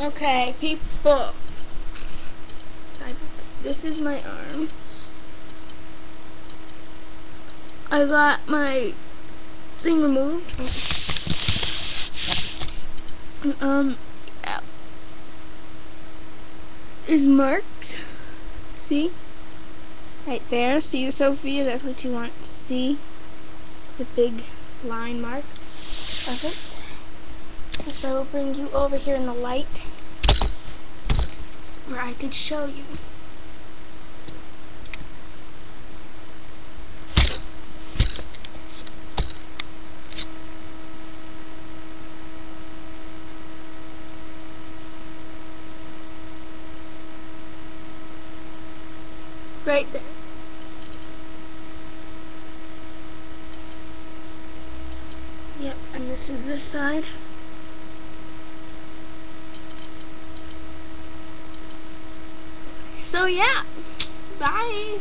Okay, people. This is my arm. I got my thing removed. There's marks. See? Right there. See the Sophia? That's what you want to see. It's the big line mark of it. And so I will bring you over here in the light where I could show you. Right there. Yep, and this is this side. So yeah, bye.